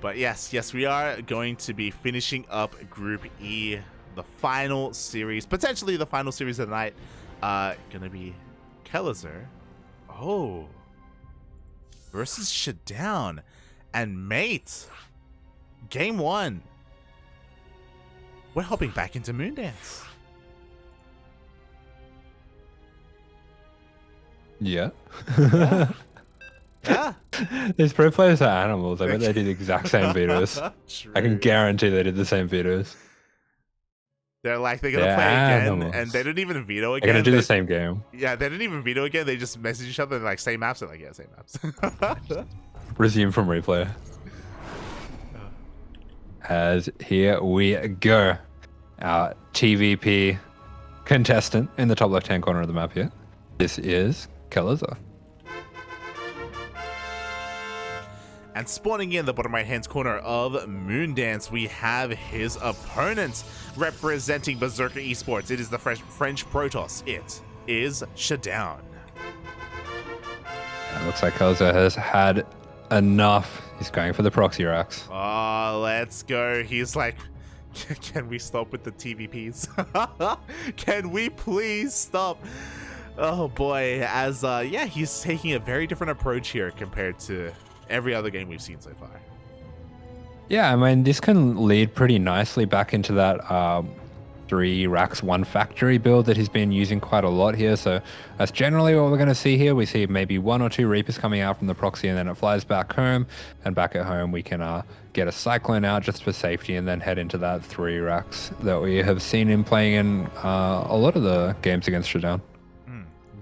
But yes, we are going to be finishing up Group E, the final series, potentially the final series of the night. Gonna be Kelazhur, versus ShaDoWn, and mate, game 1. We're hopping back into Moondance. Yeah. Yeah. These pro players are animals. I bet they did the exact same vetoes. I can guarantee they did the same vetoes. They're gonna play again, and they didn't even veto again. They're gonna do the same game. Yeah, they didn't even veto again. They just message each other and like, same maps. They're like, yeah, same maps. Resume from replay. As here we go. Our TvP contestant in the top left-hand corner of the map here. This is Kelazhur. And spawning in the bottom right-hand corner of Moondance, we have his opponent representing Berserker Esports. It is the French Protoss. It is ShaDoWn. It looks like Kelazhur has had enough. He's going for the proxy racks. Oh, let's go. He's like, can we stop with the TvPs? Can we please stop? Oh boy, as he's taking a very different approach here compared to every other game we've seen so far. Yeah, I mean, this can lead pretty nicely back into that 3 racks 1 factory build that he's been using quite a lot here. So that's generally what we're going to see here. We see maybe 1 or 2 Reapers coming out from the proxy, and then it flies back home. And back at home, we can get a Cyclone out just for safety, and then head into that 3 racks that we have seen him playing in a lot of the games against ShaDoWn.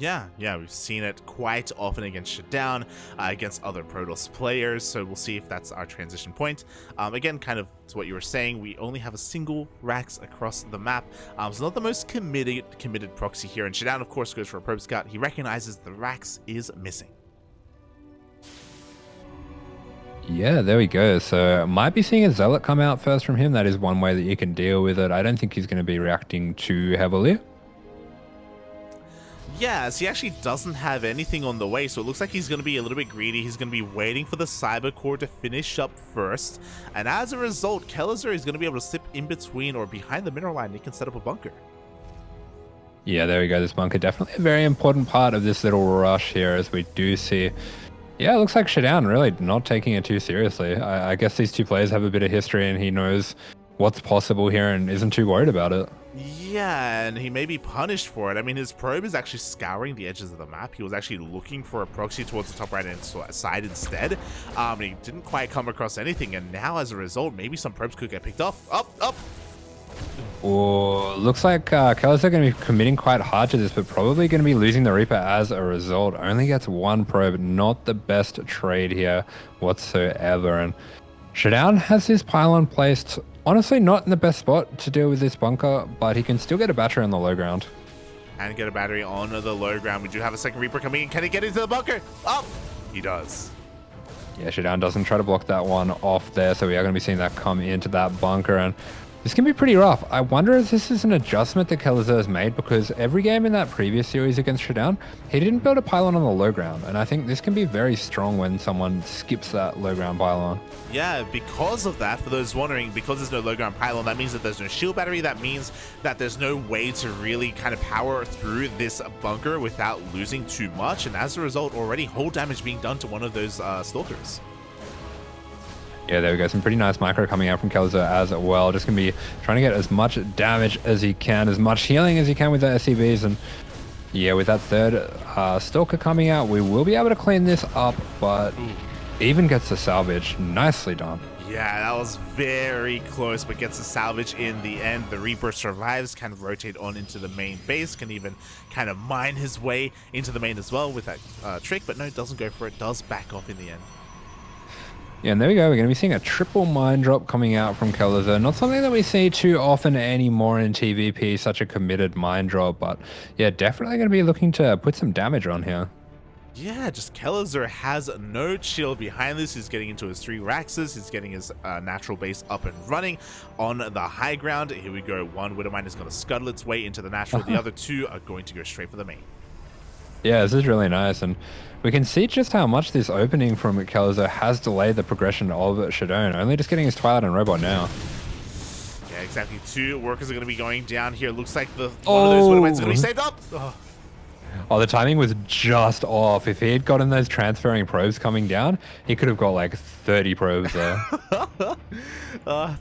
Yeah, we've seen it quite often against ShaDoWn, against other Protoss players, so we'll see if that's our transition point. Again, kind of to what you were saying, we only have a single racks across the map, so not the most committed proxy here, and ShaDoWn, of course, goes for a probe scout. He recognizes the racks is missing. Yeah, there we go. So might be seeing a Zealot come out first from him. That is one way that you can deal with it. I don't think he's going to be reacting too heavily. Yeah, as he actually doesn't have anything on the way, so it looks like he's going to be a little bit greedy. He's going to be waiting for the Cyber Core to finish up first, and as a result, Kelazhur is going to be able to slip in between or behind the mineral line, and he can set up a bunker. Yeah, there we go. This bunker definitely a very important part of this little rush here, as we do see. Yeah, it looks like ShaDoWn really not taking it too seriously. I guess these 2 players have a bit of history, and he knows what's possible here and isn't too worried about it. Yeah, and he may be punished for it. I mean, his probe is actually scouring the edges of the map. He was actually looking for a proxy towards the top right-hand side instead. He didn't quite come across anything, and now as a result, maybe some probes could get picked off. Up. Oh, looks like Kelazhur going to be committing quite hard to this, but probably going to be losing the Reaper as a result. Only gets 1 probe, not the best trade here whatsoever. And ShaDoWn has his pylon placed, honestly, not in the best spot to deal with this bunker, but he can still get a battery on the low ground. And get a battery on the low ground. We do have a second Reaper coming in. Can he get into the bunker? Up! He does. Yeah, ShaDoWn doesn't try to block that one off there, so we are going to be seeing that come into that bunker, and this can be pretty rough. I wonder if this is an adjustment that Kelazhur has made, because every game in that previous series against ShaDoWn, he didn't build a pylon on the low ground, and I think this can be very strong when someone skips that low ground pylon. Yeah, because of that, for those wondering, because there's no low ground pylon, that means that there's no shield battery. That means that there's no way to really kind of power through this bunker without losing too much, and as a result, already hull damage being done to one of those Stalkers. Yeah, there we go. Some pretty nice micro coming out from Kelazhur as well. Just going to be trying to get as much damage as he can, as much healing as he can with the SCVs. And yeah, with that 3rd Stalker coming out, we will be able to clean this up, but even gets the salvage. Nicely done. Yeah, that was very close, but gets the salvage in the end. The Reaper survives, kind of rotate on into the main base, can even kind of mine his way into the main as well with that trick, but no, doesn't go for it, does back off in the end. Yeah, and there we go. We're going to be seeing a triple mine drop coming out from Kelazhur. Not something that we see too often anymore in TvP, such a committed mine drop, but yeah, definitely going to be looking to put some damage on here. Yeah, just Kelazhur has no chill behind this. He's getting into his 3 Raxes. He's getting his natural base up and running on the high ground. Here we go. 1 Widowmine is going to scuttle its way into the natural. The other 2 are going to go straight for the main. Yeah, this is really nice, and we can see just how much this opening from Kelazhur has delayed the progression of ShaDoWn, only just getting his Twilight and Robot now. Yeah, exactly. 2 workers are going to be going down here. Looks like one of those Wintermines is going to be saved up. Oh, the timing was just off. If he had gotten those transferring probes coming down, he could have got like 30 probes there.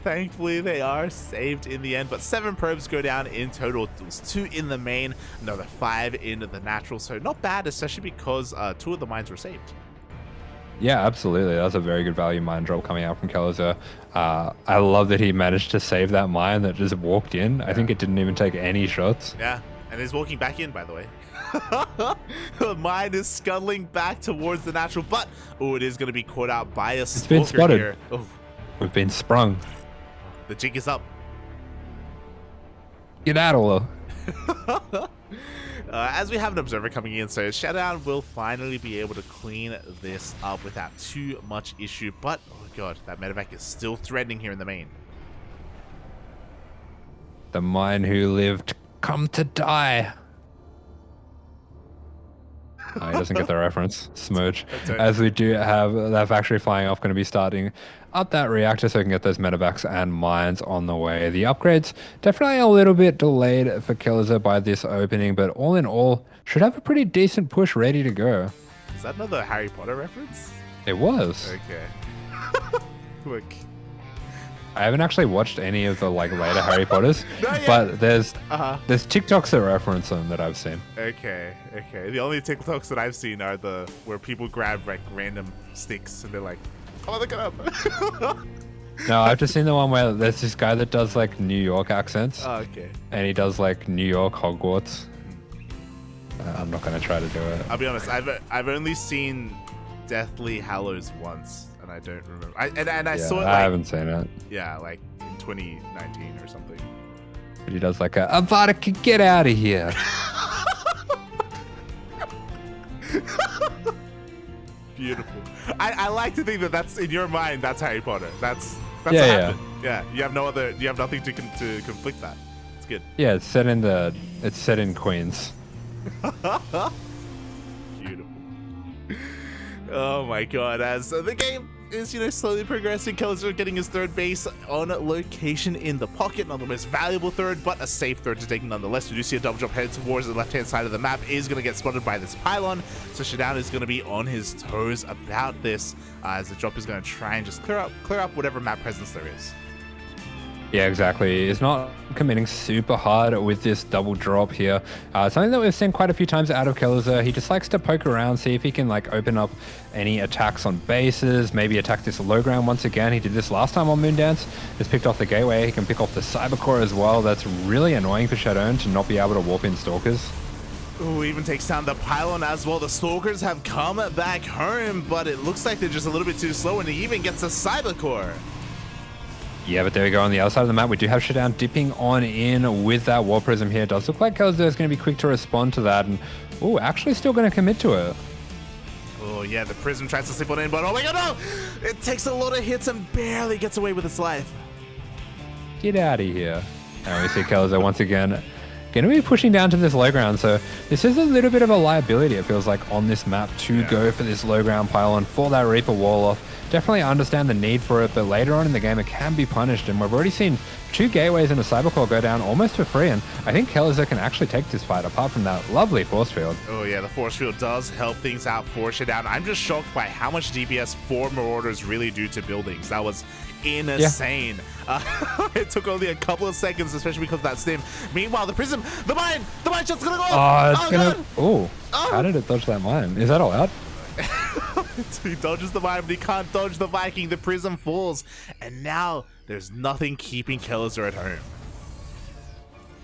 Thankfully, they are saved in the end, but 7 probes go down in total. It was 2 in the main, another 5 in the natural, so not bad, especially because 2 of the mines were saved. Yeah, absolutely. That was a very good value mine drop coming out from Kelazhur. I love that he managed to save that mine that just walked in. I think it didn't even take any shots. Yeah, and he's walking back in, by the way. The mine is scuttling back towards the natural, but it is going to be caught out by a Stalker. It's been spotted. Here. We've been sprung. The jig is up. Get out of As we have an observer coming in, so ShaDoWn will finally be able to clean this up without too much issue. But, oh god, that medevac is still threatening here in the main. The mine who lived come to die. Oh, he doesn't get the reference. Smooch. As we do have that factory flying off, going to be starting up that reactor so we can get those medevacs and mines on the way. The upgrades definitely a little bit delayed for Kelazhur by this opening, but all in all, should have a pretty decent push ready to go. Is that another Harry Potter reference? It was. Okay. Look. I haven't actually watched any of the like later Harry Potters, but there's TikToks that reference them that I've seen. Okay. The only TikToks that I've seen are the where people grab like random sticks and they're like, "Oh, look it up." No, I've just seen the one where there's this guy that does like New York accents. Oh, okay. And he does like New York Hogwarts. I'm not gonna try to do it. I'll be honest. I've only seen Deathly Hallows once. And I don't remember. I saw it. Like, I haven't seen it. Yeah, like in 2019 or something. But he does like a Avada, get out of here. Beautiful. I like to think that that's in your mind. That's Harry Potter. That's what happened. Yeah. You have nothing to conflict that. It's good. Yeah, it's set in Queens. Beautiful. Oh my god, as the game is, slowly progressing. Kelazhur getting his 3rd base on location in the pocket. Not the most valuable 3rd, but a safe 3rd to take nonetheless. We do see a double jump head towards the left-hand side of the map. Is going to get spotted by this pylon. So ShaDoWn is going to be on his toes about this, as the drop is going to try and just clear up whatever map presence there is. Yeah, exactly. He's not committing super hard with this double drop here. Something that we've seen quite a few times out of Kelazhur. He just likes to poke around, see if he can like open up any attacks on bases, maybe attack this low ground once again. He did this last time on Moondance. Just picked off the gateway. He can pick off the cyber core as well. That's really annoying for ShaDoWn to not be able to warp in stalkers. Ooh, even takes down the pylon as well. The stalkers have come back home, but it looks like they're just a little bit too slow, and he even gets a cyber core. Yeah, but there we go. On the other side of the map, we do have ShaDoWn dipping on in with that War Prism here. It does look like Kelazhur is going to be quick to respond to that. And, actually still going to commit to it. Oh, yeah, the Prism tries to slip on in, but oh my god, no! It takes a lot of hits and barely gets away with its life. Get out of here. And we see Kelazhur once again going to be pushing down to this low ground. So this is a little bit of a liability, it feels like, on this map to go for this low ground pylon for that Reaper wall off. Definitely understand the need for it, but later on in the game it can be punished, and we've already seen 2 gateways and a cybercore go down almost for free, and I think Kelazhur can actually take this fight apart from that lovely force field. Oh yeah, the force field does help things out for ShaDoWn. I'm just shocked by how much DPS 4 Marauders really do to buildings. That was insane. Yeah. It took only a couple of seconds, especially because of that stim. Meanwhile, the prism, the mine shot's gonna go off. How did it dodge that mine? Is that all out? He dodges the mine, but he can't dodge the Viking. The prism falls, and now there's nothing keeping Kelazhur at home.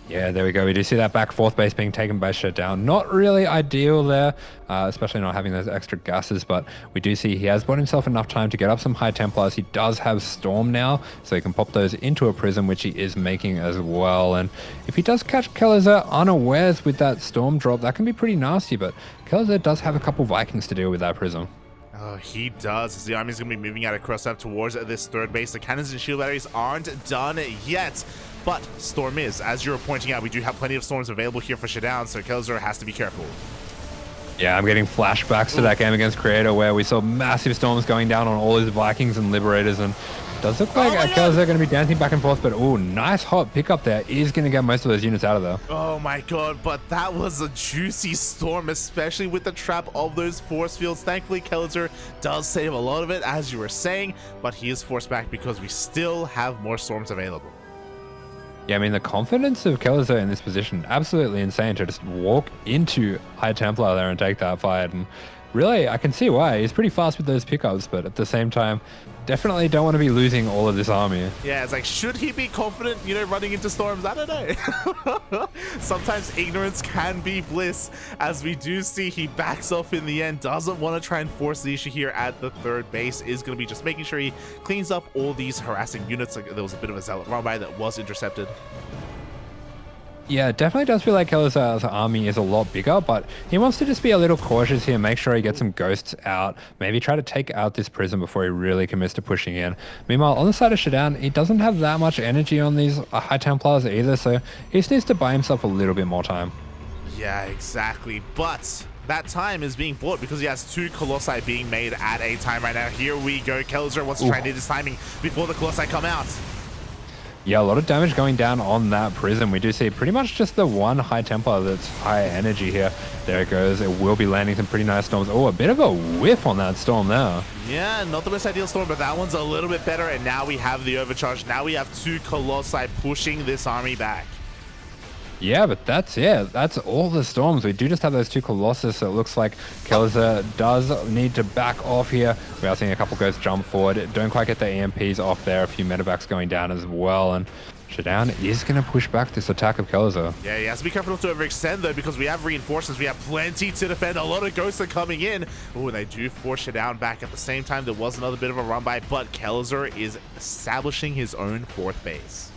Yeah, there we go. We do see that back 4th base being taken by ShaDoWn. Not really ideal there, especially not having those extra gases, but we do see he has bought himself enough time to get up some high Templars. He does have Storm now, so he can pop those into a Prism, which he is making as well. And if he does catch Kelazhur unawares with that Storm drop, that can be pretty nasty, but Kelazhur does have a couple Vikings to deal with that Prism. Oh, he does. As the army's going to be moving out across up towards this 3rd base. The cannons and shield batteries aren't done yet. But Storm is. As you were pointing out, we do have plenty of Storms available here for ShaDoWn, so Kelazhur has to be careful. Yeah, I'm getting flashbacks to that game against Creator where we saw massive storms going down on all his Vikings and Liberators, and does look like Kelazhur are going to be dancing back and forth, but oh, nice hot pickup there. Is going to get most of those units out of there. Oh my god, but that was a juicy storm, especially with the trap of those force fields. Thankfully, Kelazhur does save a lot of it, as you were saying, but he is forced back because we still have more storms available. Yeah, I mean, the confidence of Kelazhur in this position, absolutely insane to just walk into High Templar there and take that fight. And really, I can see why. He's pretty fast with those pickups, but at the same time, definitely don't want to be losing all of this army. Yeah, it's like, should he be confident, you know, running into storms? I don't know. Sometimes ignorance can be bliss, as we do see he backs off in the end, doesn't want to try and force the issue here at the third base, is going to be just making sure he cleans up all these harassing units. Like, there was a bit of a zealot run by that was intercepted. Yeah, it definitely does feel like Kelazhur's army is a lot bigger, but he wants to just be a little cautious here, make sure he gets some ghosts out, maybe try to take out this prison before he really commits to pushing in. Meanwhile, on the side of ShaDoWn, he doesn't have that much energy on these High Templars either, so he just needs to buy himself a little bit more time. Yeah, exactly, but that time is being bought because he has 2 Colossi being made at a time right now. Here we go, Kelazhur wants to try and do this timing before the Colossi come out. Yeah, a lot of damage going down on that prison. We do see pretty much just the one High Templar that's high energy here. There it goes. It will be landing some pretty nice storms. Oh, a bit of a whiff on that storm there. Yeah, not the most ideal storm, but that one's a little bit better. And now we have the overcharge. Now we have 2 Colossi pushing this army back. Yeah, but that's it. That's all the storms. We do just have those 2 Colossus, so it looks like Kelazhur does need to back off here. We are seeing a couple ghosts jump forward. Don't quite get the EMPs off there. A few medevacs going down as well, and ShaDoWn is going to push back this attack of Kelazhur. Yeah, he has to be careful not to overextend, though, because we have reinforcements. We have plenty to defend. A lot of ghosts are coming in. Oh, and they do force ShaDoWn back. At the same time, there was another bit of a run by, but Kelazhur is establishing his own 4th base.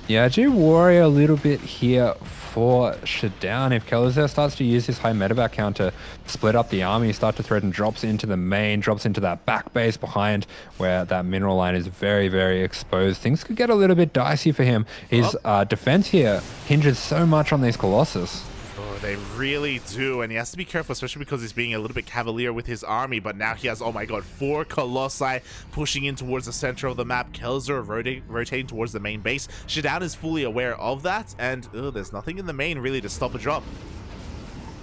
Yeah, I do worry a little bit here for ShaDoWn. If Kelazhur starts to use his high medevac count to split up the army, start to threaten drops into the main, drops into that back base behind where that mineral line is very, very exposed, things could get a little bit dicey for him. His defense here hinges so much on these Colossus. Oh, they really do, and he has to be careful, especially because he's being a little bit cavalier with his army, but now he has, oh my god, 4 Colossi pushing in towards the center of the map. Kelazhur rotating towards the main base. ShaDoWn is fully aware of that, and there's nothing in the main really to stop a drop.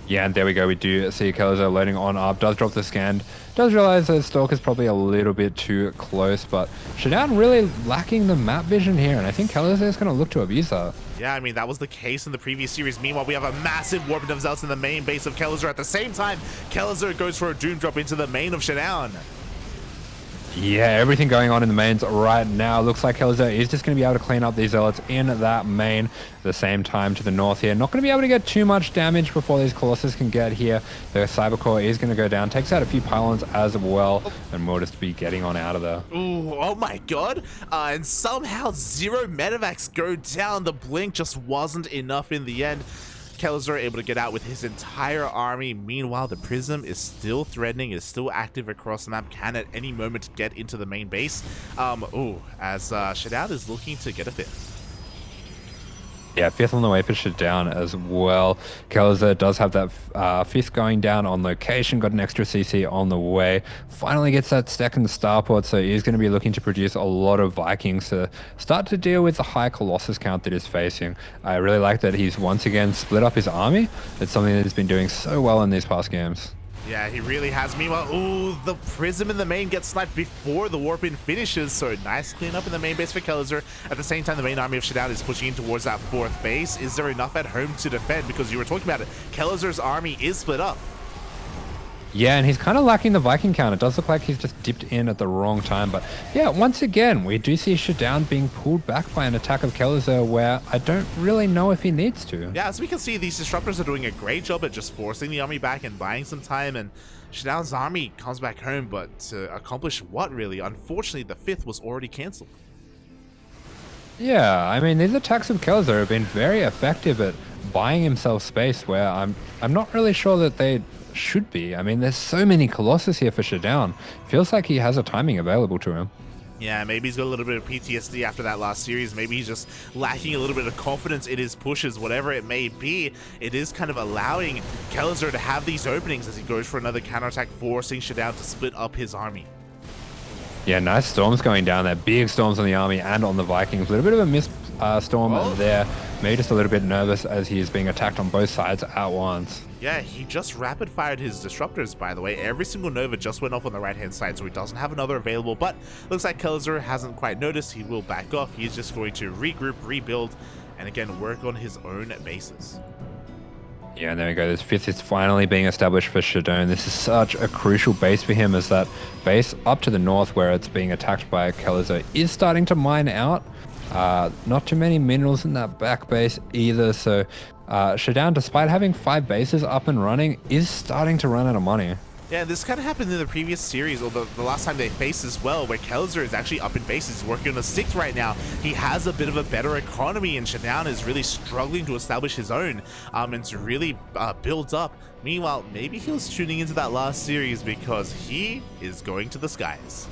Yeah, and there we go. We do see Kelazhur loading on up. Does drop the scan. Does realize that Stalker's probably a little bit too close, but ShaDoWn really lacking the map vision here, and I think Kelazhur is going to look to abuse that. Yeah, I mean, that was the case in the previous series. Meanwhile, we have a massive warping of Zealots in the main base of Kelazhur. At the same time, Kelazhur goes for a Doom Drop into the main of ShaDoWn. Yeah, everything going on in the mains right now. Looks like Kelazhur is just going to be able to clean up these Zealots in that main. At the same time to the north here. Not going to be able to get too much damage before these Colossus can get here. The Cybercore is going to go down. Takes out a few pylons as well. And we'll just be getting on out of there. Ooh, oh my god. And somehow 0 medevacs go down. The blink just wasn't enough in the end. Kelazhur able to get out with his entire army. Meanwhile, the Prism is still threatening, is still active across the map, can at any moment get into the main base. As ShaDoWn is looking to get a 5th. Yeah, 5th on the way for ShaDoWn as well. Kelazhur does have that 5th going down on location, got an extra CC on the way. Finally gets that 2nd starport, so he's going to be looking to produce a lot of Vikings to start to deal with the high Colossus count that he's facing. I really like that he's once again split up his army. It's something that he's been doing so well in these past games. Yeah, he really has. Meanwhile, ooh, the Prism in the main gets sniped before the Warp-In finishes, so nice cleanup in the main base for Kelazhur. At the same time, the main army of ShaDoWn is pushing in towards that 4th base. Is there enough at home to defend? Because you were talking about it, Kelazhur's army is split up. Yeah, and he's kind of lacking the Viking count. It does look like he's just dipped in at the wrong time. But yeah, once again, we do see ShaDoWn being pulled back by an attack of Kelazhur where I don't really know if he needs to. Yeah, as we can see, these disruptors are doing a great job at just forcing the army back and buying some time. And ShaDoWn's army comes back home, but to accomplish what really? Unfortunately, the 5th was already cancelled. Yeah, I mean, these attacks of Kelazhur have been very effective at buying himself space where I'm not really sure that they should be. I mean, there's so many Colossus here for ShaDoWn. Feels like he has a timing available to him. Yeah, maybe he's got a little bit of PTSD after that last series. Maybe he's just lacking a little bit of confidence in his pushes, whatever it may be. It is kind of allowing Kelazhur to have these openings as he goes for another counterattack, forcing ShaDoWn to split up his army. Yeah, nice storms going down there. Big storms on the army and on the Vikings. A little bit of a miss storm there. Maybe just a little bit nervous as he is being attacked on both sides at once. Yeah, he just rapid fired his disruptors, by the way. Every single Nova just went off on the right-hand side, so he doesn't have another available, but looks like Kelazhur hasn't quite noticed. He will back off. He's just going to regroup, rebuild, and again, work on his own bases. Yeah, and there we go. This 5th is finally being established for ShaDoWn. This is such a crucial base for him, as that base up to the north where it's being attacked by Kelazhur is starting to mine out. Not too many minerals in that back base either, so ShaDoWn, despite having 5 bases up and running, is starting to run out of money. Yeah, this kind of happened in the previous series, or the last time they faced as well, where Kelazhur is actually up in bases. He's working on the 6th right now. He has a bit of a better economy, and ShaDoWn is really struggling to establish his own and to really build up. Meanwhile, maybe he was tuning into that last series because he is going to the skies.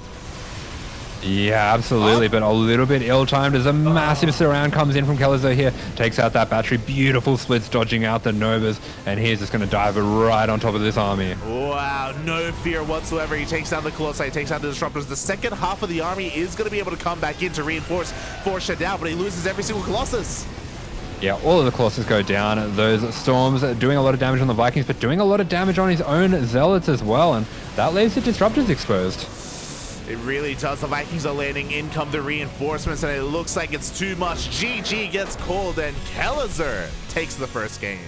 Yeah, absolutely, but a little bit ill-timed as a massive surround comes in from Kelazhur here, takes out that battery, beautiful splits dodging out the Novas, and he's just going to dive right on top of this army. Wow, no fear whatsoever. He takes down the Colossi, he takes down the Disruptors. The second half of the army is going to be able to come back in to reinforce for ShaDoWn, but he loses every single Colossus. Yeah, all of the Colossus go down. Those storms are doing a lot of damage on the Vikings, but doing a lot of damage on his own Zealots as well, and that leaves the Disruptors exposed. It really does. The Vikings are landing. In come the reinforcements, and it looks like it's too much. GG gets called, and Kelazhur takes the first game.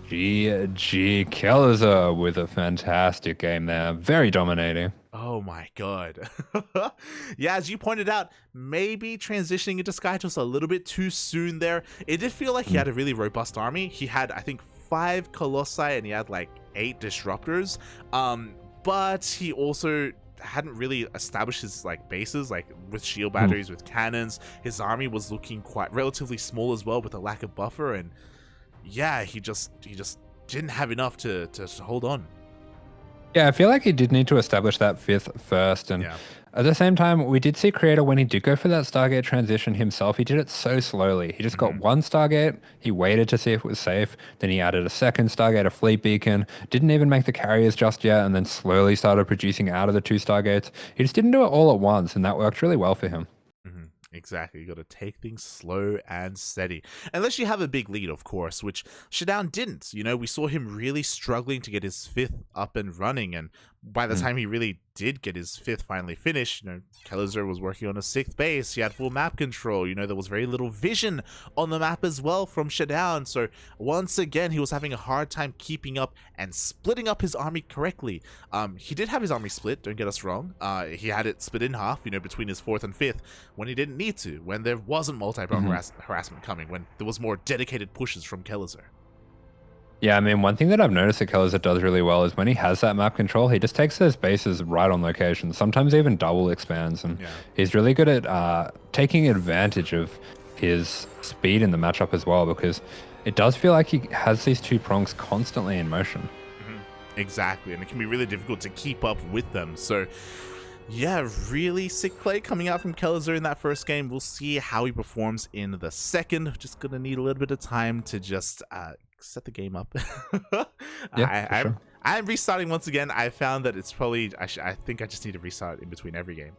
GG Kelazhur with a fantastic game there. Very dominating. Oh my god. Yeah, as you pointed out, maybe transitioning into Skytos a little bit too soon there. It did feel like he had a really robust army. He had, I think, 5 Colossi, and he had like 8 Disruptors. But he also hadn't really established his like bases, like with shield batteries, with cannons. His army was looking quite relatively small as well, with a lack of buffer, and yeah, he just didn't have enough to hold on. Yeah, I feel like he did need to establish that 5th first, and at the same time, we did see Creator when he did go for that Stargate transition himself, he did it so slowly. He just got 1 Stargate, he waited to see if it was safe, then he added a 2nd Stargate, a fleet beacon, didn't even make the carriers just yet, and then slowly started producing out of the 2 Stargates. He just didn't do it all at once, and that worked really well for him. Exactly, you got to take things slow and steady. Unless you have a big lead, of course, which ShaDoWn didn't. You know, we saw him really struggling to get his 5th up and running, and by the time he really did get his 5th finally finished, you know, Kelazhur was working on a 6th base. He had full map control. You know, there was very little vision on the map as well from ShaDoWn. So once again, he was having a hard time keeping up and splitting up his army correctly. He did have his army split, don't get us wrong. He had it split in half, you know, between his 4th and 5th when he didn't need to, when there wasn't multi-block harassment coming, when there was more dedicated pushes from Kelazhur. Yeah, I mean, one thing that I've noticed that Kelazhur does really well is when he has that map control, he just takes those bases right on location, sometimes even double expands, and he's really good at taking advantage of his speed in the matchup as well, because it does feel like he has these 2 prongs constantly in motion. Exactly, and it can be really difficult to keep up with them, so yeah, really sick play coming out from Kelazhur in that first game. We'll see how he performs in the second. Just gonna need a little bit of time to just set the game up. I'm restarting once again. I found that it's probably I think I just need to restart in between every game.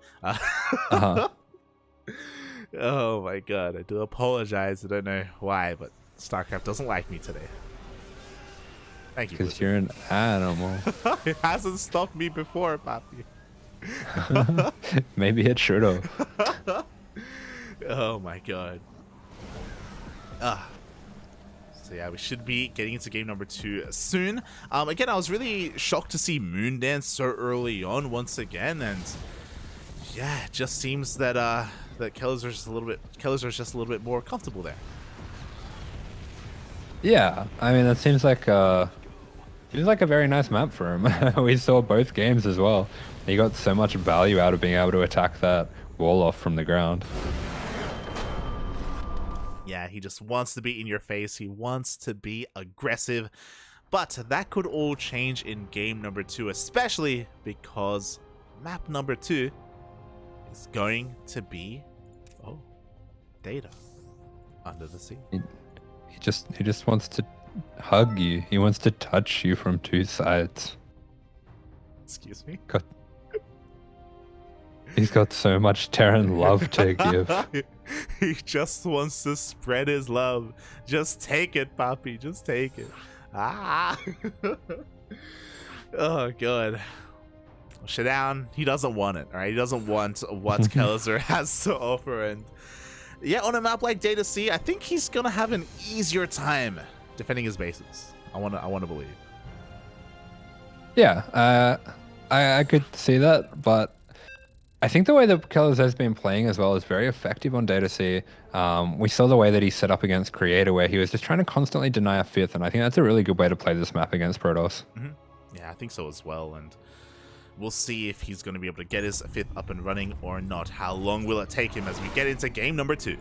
Oh my god, I do apologize. I don't know why, but StarCraft doesn't like me today. Thank you. Because you're an animal. It hasn't stopped me before, Papi. Maybe it should have. Oh my god. So yeah, we should be getting into game number 2 soon. Again, I was really shocked to see Moondance so early on once again, and yeah, it just seems that that Kelazhur's just a little bit more comfortable there. Yeah, I mean, that seems like a very nice map for him. We saw both games as well. He got so much value out of being able to attack that wall off from the ground. Yeah, he just wants to be in your face. He wants to be aggressive. But that could all change in game number 2, especially because map number 2 is going to be, Data under the sea. He just wants to hug you. He wants to touch you from two sides. Excuse me? He's got so much Terran love to give. He just wants to spread his love. Just take it, Poppy. Just take it. Ah! Oh, God. ShaDoWn, he doesn't want it, all right? He doesn't want what Kelazhur has to offer. And yeah, on a map like Data Sea, I think he's going to have an easier time defending his bases. I want to believe. Yeah, I could see that, but I think the way that Kelazhur has been playing as well is very effective on Data Sea. We saw the way that he set up against Creator, where he was just trying to constantly deny a fifth, and I think that's a really good way to play this map against Protoss. Mm-hmm. Yeah, I think so as well, and we'll see if he's going to be able to get his fifth up and running or not. How long will it take him as we get into game number 2?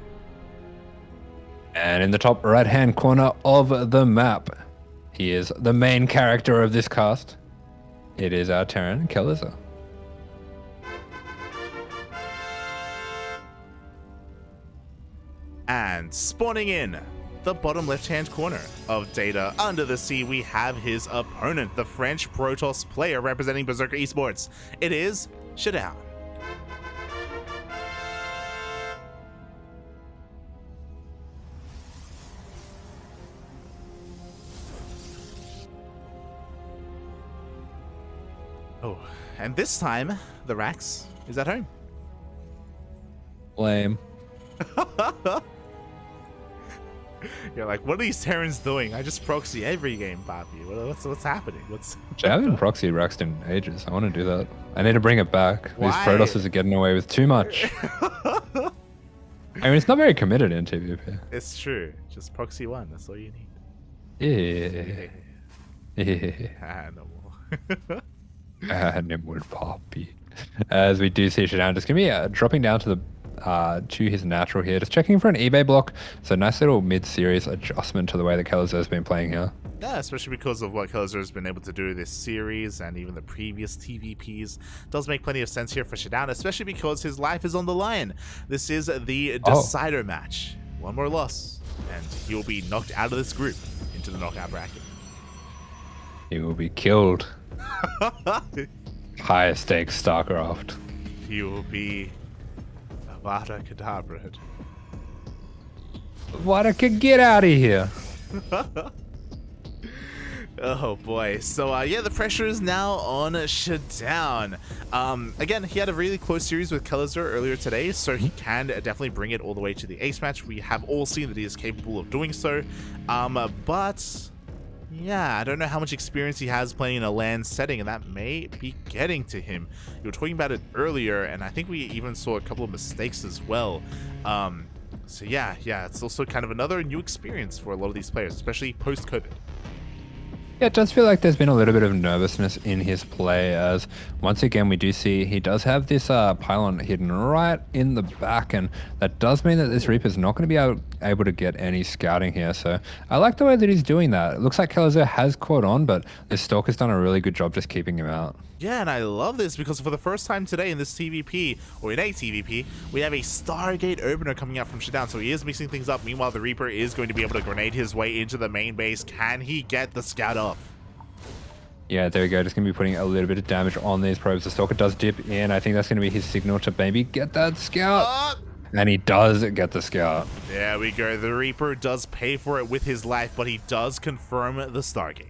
And in the top right-hand corner of the map, he is the main character of this cast. It is our Terran, Kelazhur. And spawning in the bottom left-hand corner of Data Under the Sea, we have his opponent, the French Protoss player representing Berserker Esports. It is ShaDoWn. Oh, and this time, the Rax is at home. Lame. You're like, what are these Terrans doing? I just proxy every game, Poppy. What's happening? I haven't proxy Raxed in ages. I want to do that. I need to bring it back. Why? These Protosses are getting away with too much. I mean, it's not very committed in TvP. It's true. Just proxy 1. That's all you need. Yeah. No more. Animal Poppy. As we do see ShaDoWn just going to be dropping down to his natural here, just checking for an eBay block. So nice little mid-series adjustment to the way that Kelazhur has been playing here. Yeah, especially because of what Kelazhur has been able to do this series and even the previous TvPs. Does make plenty of sense here for ShaDoWn, especially because his life is on the line. This is the decider match. One more loss, and he will be knocked out of this group into the knockout bracket. He will be killed. Higher stakes StarCraft. He will be Avada Kedavra. What could get out of here? Oh boy. So yeah, the pressure is now on ShaDoWn. Again, he had a really close series with Kelazhur earlier today, so he can definitely bring it all the way to the ace match. We have all seen that he is capable of doing so. But yeah, I don't know how much experience he has playing in a LAN setting, and that may be getting to him. You were talking about it earlier, and I think we even saw a couple of mistakes as well. So yeah, it's also kind of another new experience for a lot of these players, especially post-COVID. Yeah, it does feel like there's been a little bit of nervousness in his play, as once again we do see he does have this pylon hidden right in the back, and that does mean that this Reaper's not going to be able to get any scouting here. So I like the way that he's doing that. It looks like Kelazhur has caught on, but this Stalker's done a really good job just keeping him out. Yeah, and I love this because for the first time today in this TvP, or in a TvP, we have a Stargate opener coming out from ShaDoWn, so he is mixing things up. Meanwhile, the Reaper is going to be able to grenade his way into the main base. Can he get the scout off? Yeah, there we go. Just going to be putting a little bit of damage on these probes. The Stalker does dip in. I think that's going to be his signal to maybe get that scout. And he does get the scout. There we go. The Reaper does pay for it with his life, but he does confirm the Stargate.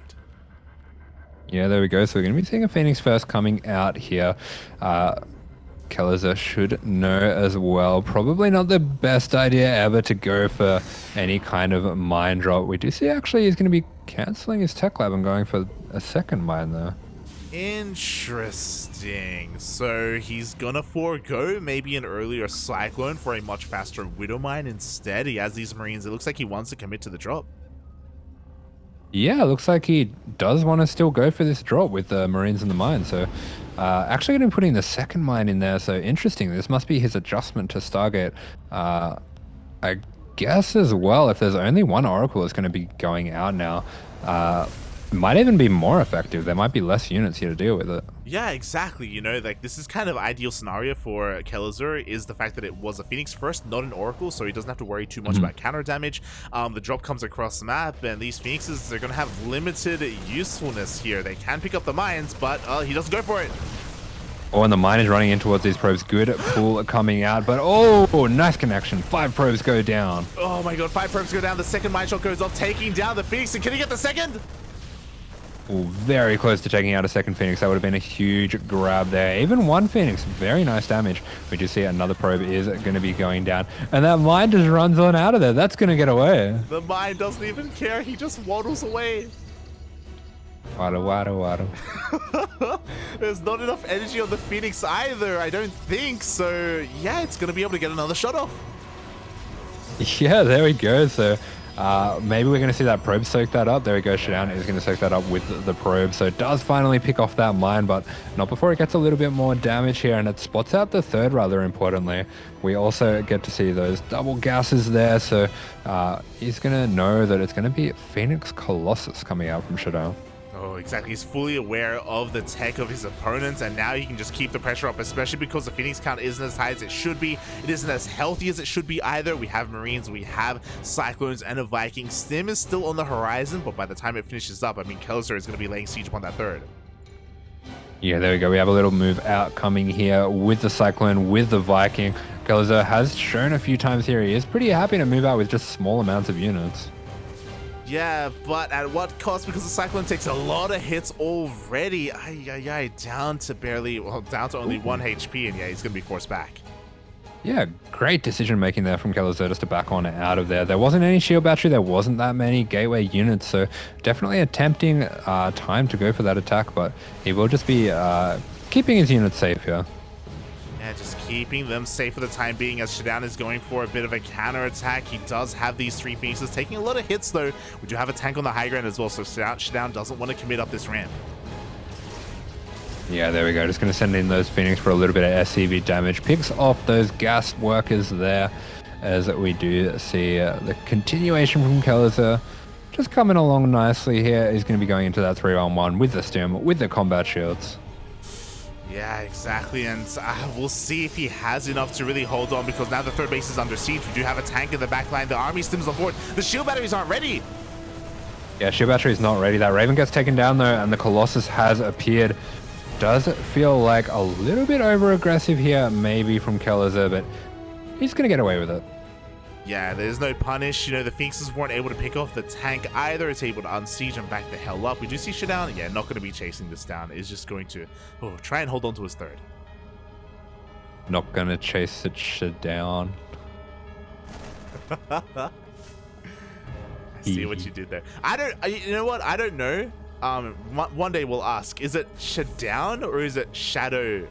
Yeah, there we go. So we're going to be seeing a Phoenix first coming out here. Kelazhur should know as well. Probably not the best idea ever to go for any kind of mine drop. We do see actually he's going to be cancelling his tech lab and going for a second mine there. Interesting. So he's gonna forego maybe an earlier Cyclone for a much faster Widow mine instead. He has these Marines. It looks like he wants to commit to the drop. Yeah, it looks like he does want to still go for this drop with the Marines in the mine. So actually going to be putting the second mine in there. So interesting. This must be his adjustment to Stargate. I guess as well, if there's only one Oracle, it's going to be going out now. Might even be more effective. There might be less units here to deal with it. Yeah, exactly. You know, like this is kind of ideal scenario for Kelazhur is the fact that it was a Phoenix first, not an Oracle, so he doesn't have to worry too much about counter damage. The drop comes across the map, and these Phoenixes, they're going to have limited usefulness here. They can pick up the mines, but he doesn't go for it. Oh, and the mine is running in towards these probes. Good pull coming out, but oh, nice connection. 5 probes go down. Oh my god, 5 probes go down. The second mine shot goes off, taking down the Phoenix, and can he get the second? Ooh, very close to taking out a second Phoenix. That would have been a huge grab there. Even one Phoenix, very nice damage. We do see another probe is going to be going down. And that mine just runs on out of there. That's going to get away. The mine doesn't even care. He just waddles away. Waddle. There's not enough energy on the Phoenix either, I don't think. So, yeah, it's going to be able to get another shot off. Yeah, there we go. So maybe we're going to see that probe soak that up. There we go. ShaDoWn is going to soak that up with the probe. So it does finally pick off that mine, but not before it gets a little bit more damage here. And it spots out the third rather importantly. We also get to see those double gases there. So he's going to know that it's going to be Phoenix Colossus coming out from ShaDoWn. Oh, exactly. He's fully aware of the tech of his opponents, and now he can just keep the pressure up, especially because the Phoenix count isn't as high as it should be. It isn't as healthy as it should be either. We have Marines, we have Cyclones, and a Viking. Stim is still on the horizon, but by the time it finishes up, I mean, Kelazhur is going to be laying siege upon that third. Yeah, there we go. We have a little move out coming here with the Cyclone, with the Viking. Kelazhur has shown a few times here he is pretty happy to move out with just small amounts of units. Yeah, but at what cost? Because the Cyclone takes a lot of hits already. Down to only 1 HP, and yeah, he's going to be forced back. Yeah, great decision making there from Kelazhur just to back on out of there. There wasn't any shield battery, there wasn't that many gateway units, so definitely a tempting time to go for that attack, but he will just be keeping his units safe here. Yeah, just keeping them safe for the time being as ShaDoWn is going for a bit of a counter attack. He does have these 3 Phoenixes taking a lot of hits though. We do have a tank on the high ground as well, so ShaDoWn doesn't want to commit up this ramp. Yeah, there we go. Just going to send in those Phoenix for a little bit of SCV damage. Picks off those gas workers there as we do see the continuation from Kelazhur. Just coming along nicely here. He's going to be going into that 3-on-1 with the stim, with the combat shields. Yeah, exactly, and we'll see if he has enough to really hold on, because now the third base is under siege. We do have a tank in the back line. The army stims on board. The shield batteries aren't ready. Yeah, shield battery is not ready. That Raven gets taken down though, and the Colossus has appeared. Does feel like a little bit over-aggressive here, maybe from Kelazhur, but he's going to get away with it. Yeah, there's no punish. You know, the Phoenixes weren't able to pick off the tank either. It's able to unsiege and back the hell up. We do see ShaDoWn. Yeah, not going to be chasing this down. Is just going to try and hold on to his third. Not going to chase it ShaDoWn. I see what you did there. You know what? I don't know. One day we'll ask, is it ShaDoWn or is it ShaDoWn?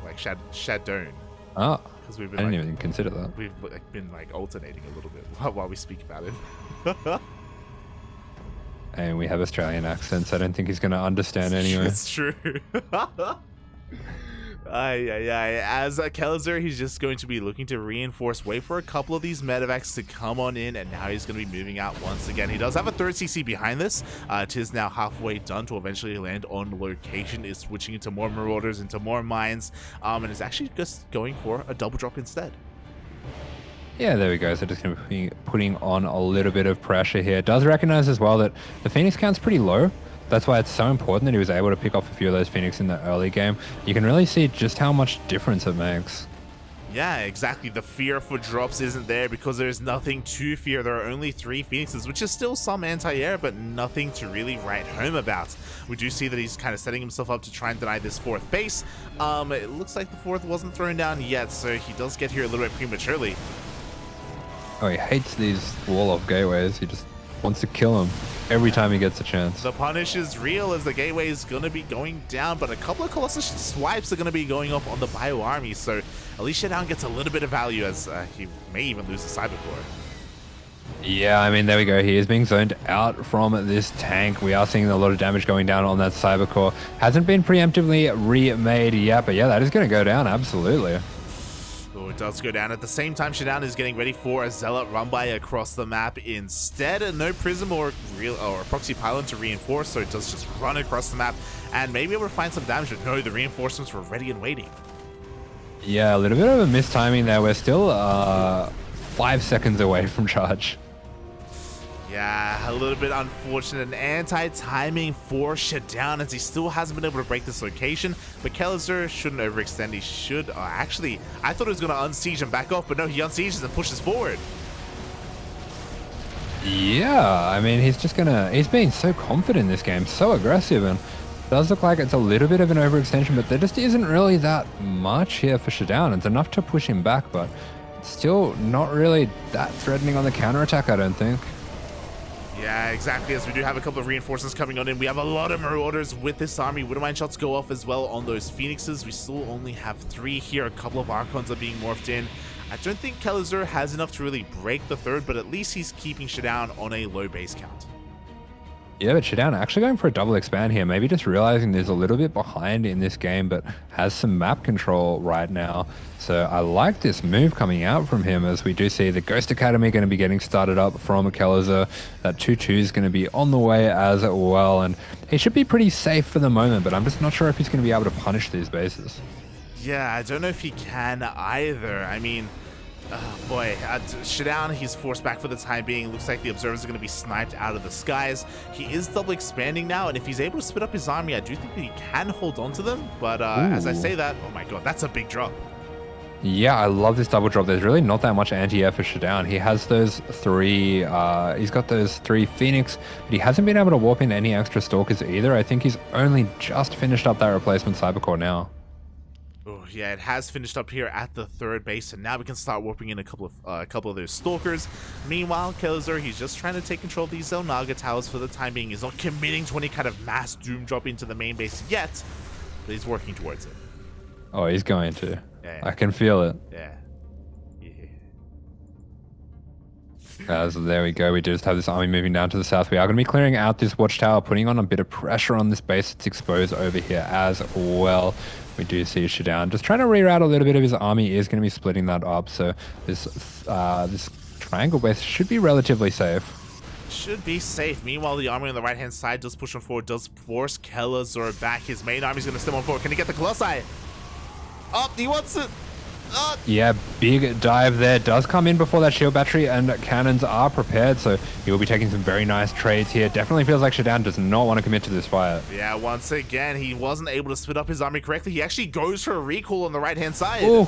Like ShaDoWn. Oh. I didn't even consider that. We've been alternating a little bit while we speak about it. And we have Australian accents. I don't think he's going to understand anyway. It's true. As Kelazhur, he's just going to be looking to reinforce, wait for a couple of these medevacs to come on in, and now he's going to be moving out once again. He does have a third CC behind this. Tis now halfway done to eventually land on location, is switching into more marauders, into more mines, and is actually just going for a double drop instead. Yeah, there we go. So just going to be putting on a little bit of pressure here. Does recognize as well that the Phoenix count's pretty low. That's why it's so important that he was able to pick off a few of those Phoenix in the early game. You can really see just how much difference it makes. Yeah, exactly. The fear for drops isn't there because there's nothing to fear. There are only 3 Phoenixes, which is still some anti-air, but nothing to really write home about. We do see that he's kind of setting himself up to try and deny this 4th base. It looks like the 4th wasn't thrown down yet, so he does get here a little bit prematurely. Oh, he hates these wall-off gateways. He just wants to kill him every time he gets a chance. The punish is real as the gateway is going to be going down, but a couple of Colossus swipes are going to be going off on the bio army, so at least ShaDoWn gets a little bit of value as he may even lose the Cybercore. Yeah, I mean, there we go. He is being zoned out from this tank. We are seeing a lot of damage going down on that Cybercore. Hasn't been preemptively remade yet, but yeah, that is going to go down, absolutely. Oh, it does go down. At the same time, ShaDoWn is getting ready for a Zealot run by across the map. Instead, no Prism or Proxy Pylon to reinforce, so it does just run across the map and maybe able to find some damage, but no, the reinforcements were ready and waiting. Yeah, a little bit of a mistiming there. We're still 5 seconds away from charge. Yeah, a little bit unfortunate. An anti-timing for ShaDoWn as he still hasn't been able to break this location. But Kelazhur shouldn't overextend. He should... actually, I thought he was going to unsiege and back off, but no, he unsieges and pushes forward. Yeah, I mean, he's being so confident in this game, so aggressive, and it does look like it's a little bit of an overextension, but there just isn't really that much here for ShaDoWn. It's enough to push him back, but it's still not really that threatening on the counterattack, I don't think. Yeah, exactly, as we do have a couple of reinforcements coming on in. We have a lot of Marauders with this army. Wouldn't mind shots go off as well on those Phoenixes. We still only have 3 here. A couple of Archons are being morphed in. I don't think Kelazhur has enough to really break the third, but at least he's keeping ShaDoWn on a low base count. Yeah, but ShaDoWn actually going for a double expand here. Maybe just realizing there's a little bit behind in this game, but has some map control right now. So I like this move coming out from him, as we do see the Ghost Academy going to be getting started up from Kelazhur. That 2-2 is going to be on the way as well, and he should be pretty safe for the moment, but I'm just not sure if he's going to be able to punish these bases. Yeah, I don't know if he can either. I mean... oh boy, ShaDoWn, he's forced back for the time being. Looks like the observers are going to be sniped out of the skies. He is double expanding now, and if he's able to split up his army, I do think that he can hold on to them. But as I say that, oh my god, that's a big drop. Yeah, I love this double drop. There's really not that much anti-air for ShaDoWn. He has those 3, he's got those 3 Phoenix, but he hasn't been able to warp in any extra Stalkers either. I think he's only just finished up that replacement Cybercore now. Oh yeah, it has finished up here at the third base, and now we can start warping in a couple of those Stalkers. Meanwhile, Kelazhur, he's just trying to take control of these Zelnaga towers for the time being. He's not committing to any kind of mass doom drop into the main base yet, but he's working towards it. Oh, he's going to. Yeah. I can feel it. Yeah. So there we go. We just have this army moving down to the south. We are going to be clearing out this watchtower, putting on a bit of pressure on this base that's exposed over here as well. We do see ShaDoWn just trying to reroute a little bit of his army. He is going to be splitting that up. So this triangle base should be relatively safe. Should be safe. Meanwhile, the army on the right-hand side does push on forward, does force Kelazhur back. His main army is going to stem on forward. Can he get the Colossi? Oh, he wants it. Yeah, big dive there. Does come in before that shield battery, and cannons are prepared, so he will be taking some very nice trades here. Definitely feels like ShaDoWn does not want to commit to this fight. Yeah, once again, he wasn't able to split up his army correctly. He actually goes for a recall on the right-hand side. Ooh.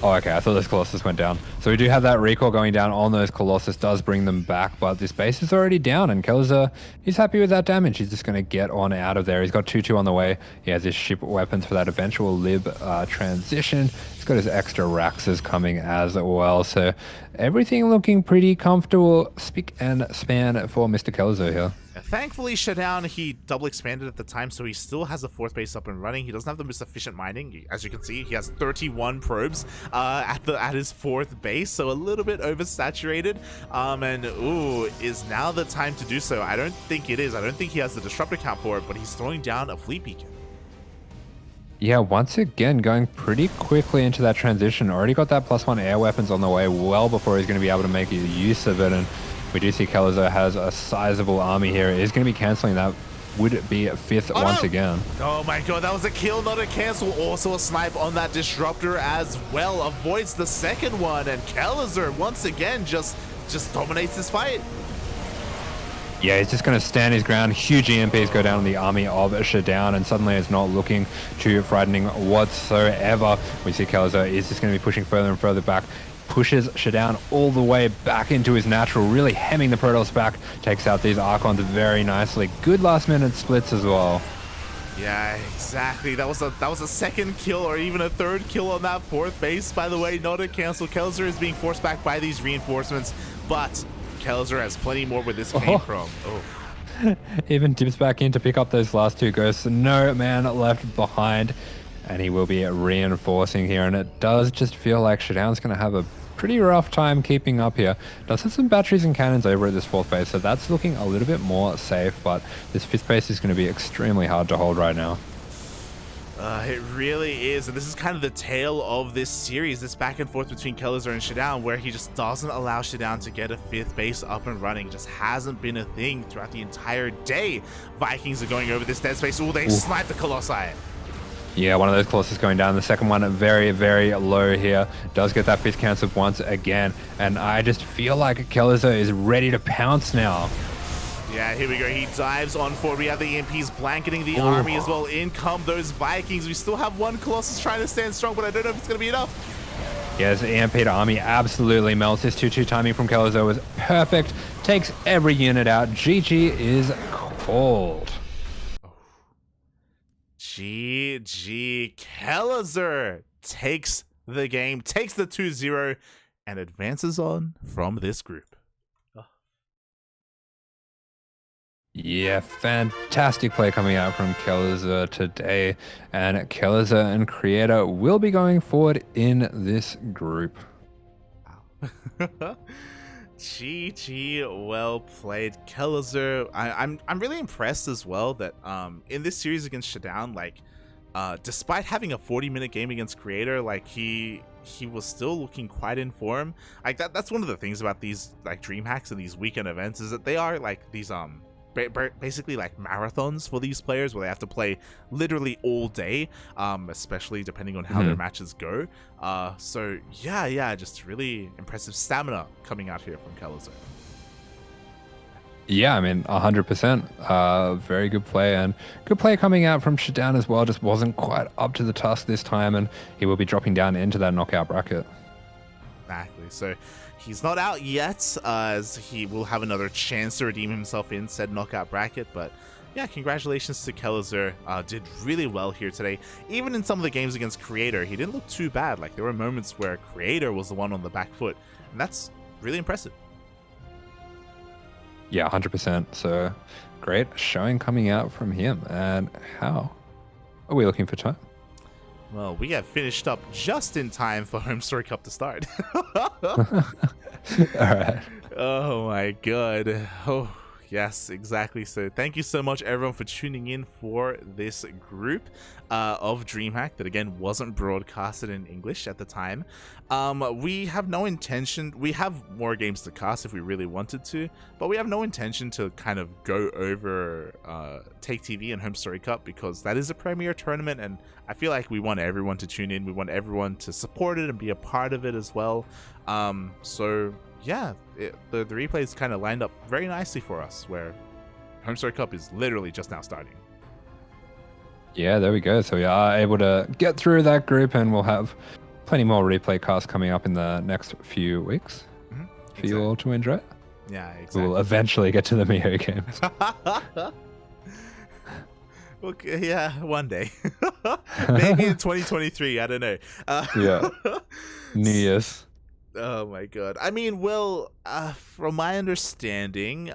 Oh, okay, I thought those Colossus went down. So we do have that recall going down on those Colossus, does bring them back, but this base is already down, and Kelazhur, he's happy with that damage. He's just going to get on out of there. He's got 2-2 on the way. He has his ship weapons for that eventual lib transition. He's got his extra Raxes coming as well, so everything looking pretty comfortable, spick and span for Mr. Kelazhur here. Thankfully, ShaDoWn, he double expanded at the time, so he still has the 4th base up and running. He doesn't have the most efficient mining. As you can see, he has 31 probes at his 4th base, so a little bit oversaturated. And ooh, is now the time to do so? I don't think it is. I don't think he has the disruptor count for it, but he's throwing down a fleet beacon. Yeah, once again, going pretty quickly into that transition. Already got that +1 air weapons on the way well before he's going to be able to make use of it. And we do see Kelazhur has a sizable army here. He's going to be canceling that. Would it be a 5th once again? Oh my god, that was a kill, not a cancel. Also a snipe on that disruptor as well. Avoids the 2nd one, and Kelazhur once again just dominates this fight. Yeah, he's just going to stand his ground. Huge EMPs go down on the army of ShaDoWn, and suddenly it's not looking too frightening whatsoever. We see Kelazhur is just going to be pushing further and further back. Pushes ShaDoWn all the way back into his natural, really hemming the Protoss back. Takes out these Archons very nicely. Good last minute splits as well. Yeah, exactly. That was a 2nd kill, or even a 3rd kill on that 4th base, by the way. Not a cancel. Kelazhur is being forced back by these reinforcements, but Kelazhur has plenty more where this came from. Oh. Even dips back in to pick up those last 2 ghosts. No man left behind, and he will be reinforcing here. And it does just feel like ShaDoWn's going to have a pretty rough time keeping up here. Does have some batteries and cannons over at this 4th base, so that's looking a little bit more safe, but this 5th base is going to be extremely hard to hold right now. It really is, and this is kind of the tale of this series, this back and forth between Kelazhur and ShaDoWn, where he just doesn't allow ShaDoWn to get a 5th base up and running. It just hasn't been a thing throughout the entire day. Vikings are going over this dead space. Oh, they snipe the Colossi. Yeah, one of those Colossus going down. The second one very, very low here. Does get that fist cancelled once again, and I just feel like Kelazhur is ready to pounce now. Yeah, here we go. He dives on forward. We have the EMPs blanketing the army as well. In come those Vikings. We still have one Colossus trying to stand strong, but I don't know if it's going to be enough. Yes, EMP army absolutely melts. This 2-2 timing from Kelazhur was perfect. Takes every unit out. GG is called. GG. Kelazhur takes the game, takes the 2-0, and advances on from this group. Yeah, fantastic play coming out from Kelazhur today, and Kelazhur and Creator will be going forward in this group. Wow. GG, well played, Kelazhur. I'm really impressed as well that in this series against ShaDoWn, like despite having a 40-minute game against Creator, like he was still looking quite in form. Like that's one of the things about these like DreamHacks and these weekend events, is that they are like these basically like marathons for these players, where they have to play literally all day, especially depending on how their matches go. So yeah, just really impressive stamina coming out here from Kelazhur. Yeah, I mean, 100%. Very good play, and good play coming out from ShaDoWn as well. Just wasn't quite up to the task this time, and he will be dropping down into that knockout bracket. Exactly. So he's not out yet, as he will have another chance to redeem himself in said knockout bracket. But yeah, congratulations to Kelazhur. Did really well here today. Even in some of the games against Creator, he didn't look too bad. Like, there were moments where Creator was the one on the back foot, and that's really impressive. Yeah, 100%. So great showing coming out from him. And how are we looking for time? Well, we have finished up just in time for Home Story Cup to start. All right. Oh my god. Oh, yes, exactly. So thank you so much, everyone, for tuning in for this group of DreamHack that, again, wasn't broadcasted in English at the time. We have no intention. We have more games to cast if we really wanted to, but we have no intention to kind of go over Take TV and Home Story Cup, because that is a premier tournament, and I feel like we want everyone to tune in. We want everyone to support it and be a part of it as well. So yeah, the replays kind of lined up very nicely for us, where Home Story Cup is literally just now starting. Yeah, there we go. So we are able to get through that group, and we'll have plenty more replay casts coming up in the next few weeks for you all to enjoy. Yeah, exactly. We'll eventually get to the Mio games. Okay, yeah, one day. Maybe in 2023, I don't know. Yeah. New Year's. Oh my god. I mean, well, from my understanding,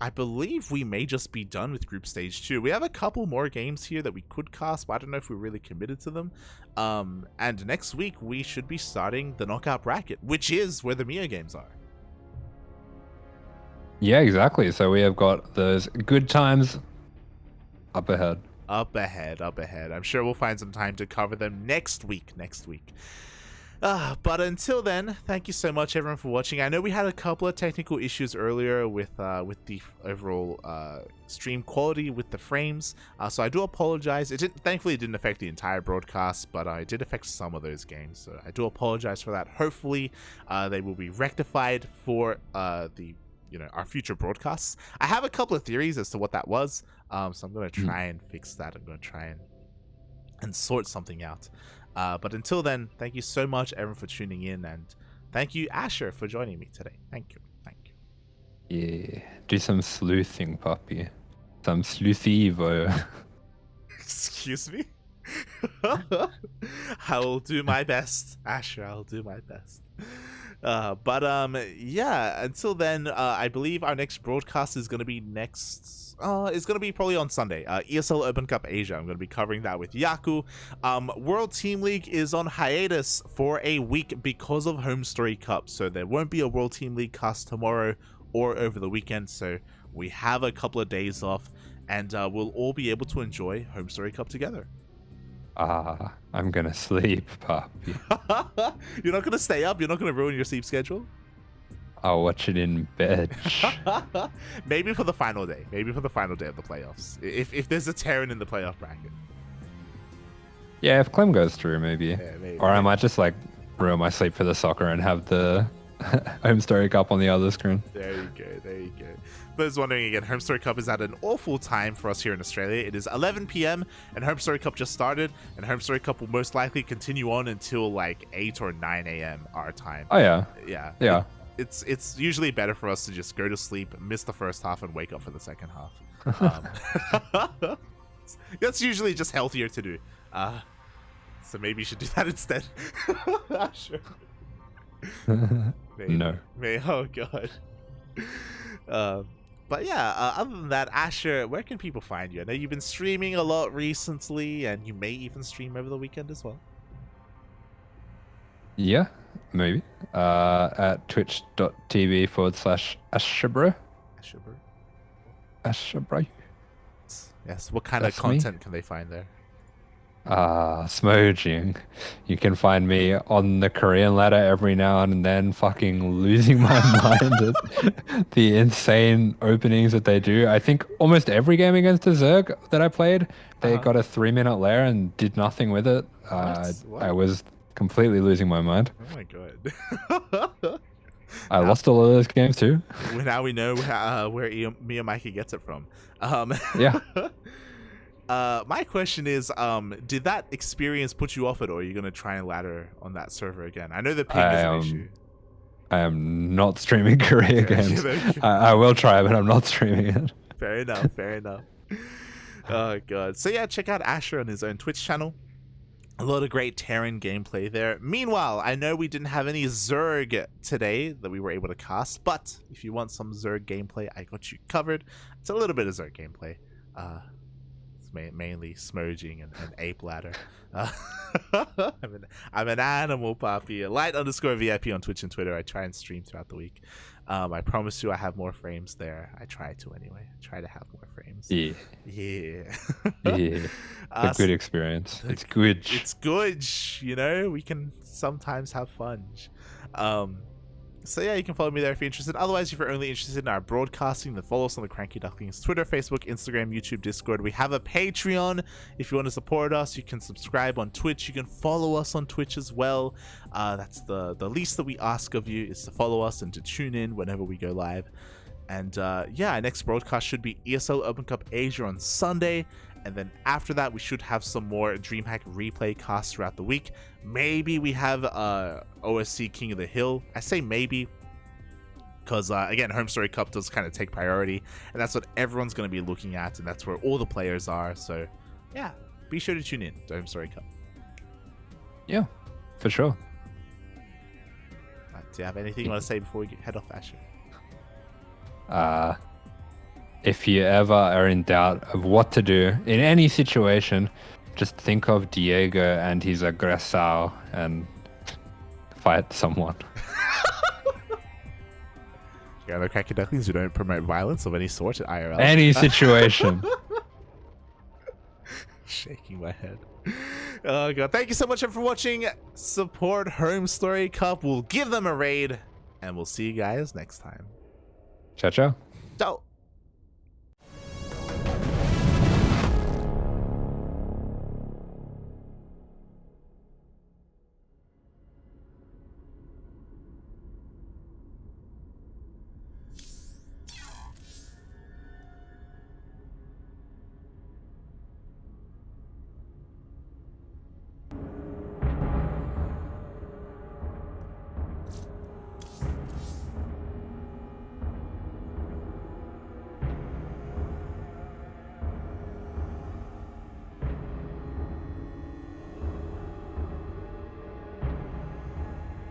I believe we may just be done with Group Stage 2. We have a couple more games here that we could cast, but I don't know if we're really committed to them. And next week, we should be starting the knockout bracket, which is where the Mio games are. Yeah, exactly. So we have got those good times up ahead. Up ahead. I'm sure we'll find some time to cover them next week. But until then, thank you so much, everyone, for watching. I know we had a couple of technical issues earlier with the overall stream quality with the frames, so I do apologize. Thankfully, it didn't affect the entire broadcast, but it did affect some of those games, so I do apologize for that. Hopefully, they will be rectified for our future broadcasts. I have a couple of theories as to what that was, so I'm going to try and fix that. I'm going to try and sort something out. But until then, thank you so much, everyone, for tuning in, and thank you, Asher, for joining me today. Thank you. Yeah, do some sleuthing, puppy. Some sleuthivo. Excuse me? I will do my best, Asher. I'll do my best. Yeah, until then, I believe our next broadcast is going to be it's going to be probably on Sunday. ESL Open Cup Asia. I'm going to be covering that with Yaku. World Team League is on hiatus for a week because of Home Story Cup, so there won't be a World Team League cast tomorrow or over the weekend, so we have a couple of days off, and we'll all be able to enjoy Home Story Cup together. I'm gonna sleep, puppy. You're not gonna stay up? You're not gonna ruin your sleep schedule? I'll watch it in bed. Maybe for the final day. Maybe for the final day of the playoffs. If there's a Terran in the playoff bracket. Yeah, if Clem goes through, maybe. Yeah, maybe. Or I might just like ruin my sleep for the soccer and have the Home Story Cup on the other screen. There you go. There you go. For those wondering again, Home Story Cup is at an awful time for us here in Australia. It is 11 p.m. and Home Story Cup just started, and Home Story Cup will most likely continue on until like 8 or 9 a.m. our time. Oh yeah. Yeah. Yeah. It's usually better for us to just go to sleep, miss the first half, and wake up for the second half. That's usually just healthier to do. So maybe you should do that instead. Sure. Maybe. No. Maybe. Oh god. But yeah, other than that, Asher, where can people find you? I know you've been streaming a lot recently, and you may even stream over the weekend as well. Yeah, maybe. At twitch.tv/AsherBro. AsherBro. AsherBro. Yes. What kind That's of content can they find there? Smoging. You can find me on the Korean ladder every now and then, fucking losing my mind at the insane openings that they do. I think almost every game against the Zerg that I played, they got a 3-minute lair and did nothing with it. What? I was completely losing my mind. Oh my god. I lost all of those games too. Well, now we know where Mia Mikey gets it from. Yeah. My question is, did that experience put you off it, or are you going to try and ladder on that server again? I know the ping is an issue. I am not streaming Korea games. I will try, but I'm not streaming it. Fair enough, fair enough. Oh, God. So, yeah, check out Asher on his own Twitch channel. A lot of great Terran gameplay there. Meanwhile, I know we didn't have any Zerg today that we were able to cast, but if you want some Zerg gameplay, I got you covered. It's a little bit of Zerg gameplay. Mainly smoging and ape ladder. I'm an animal, Poppy. Light_VIP on Twitch and Twitter. I try and stream throughout the week. I promise you I have more frames there. I try to anyway. I try to have more frames. Yeah. Yeah. Yeah. It's a good experience. It's good. It's good. You know, we can sometimes have fun. So yeah, you can follow me there if you're interested. Otherwise, if you're only interested in our broadcasting, then follow us on the CranKy Ducklings Twitter, Facebook, Instagram, YouTube, Discord. We have a Patreon. If you want to support us, you can subscribe on Twitch. You can follow us on Twitch as well. That's the least that we ask of you, is to follow us and to tune in whenever we go live. And yeah, our next broadcast should be ESL Open Cup Asia on Sunday. And then after that, we should have some more DreamHack replay casts throughout the week. Maybe we have OSC King of the Hill. I say maybe because, again, Home Story Cup does kind of take priority. And that's what everyone's going to be looking at. And that's where all the players are. So, yeah, be sure to tune in to Home Story Cup. Yeah, for sure. Do you have anything you want to say before we head off, Asher? If you ever are in doubt of what to do in any situation, just think of Diego and his aggressor and fight someone. Yeah, the CranKy Ducklings, we don't promote violence of any sort at IRL. Any situation. Shaking my head. Oh god, thank you so much for watching. Support Home Story Cup. We'll give them a raid, and we'll see you guys next time. Ciao, ciao. Ciao.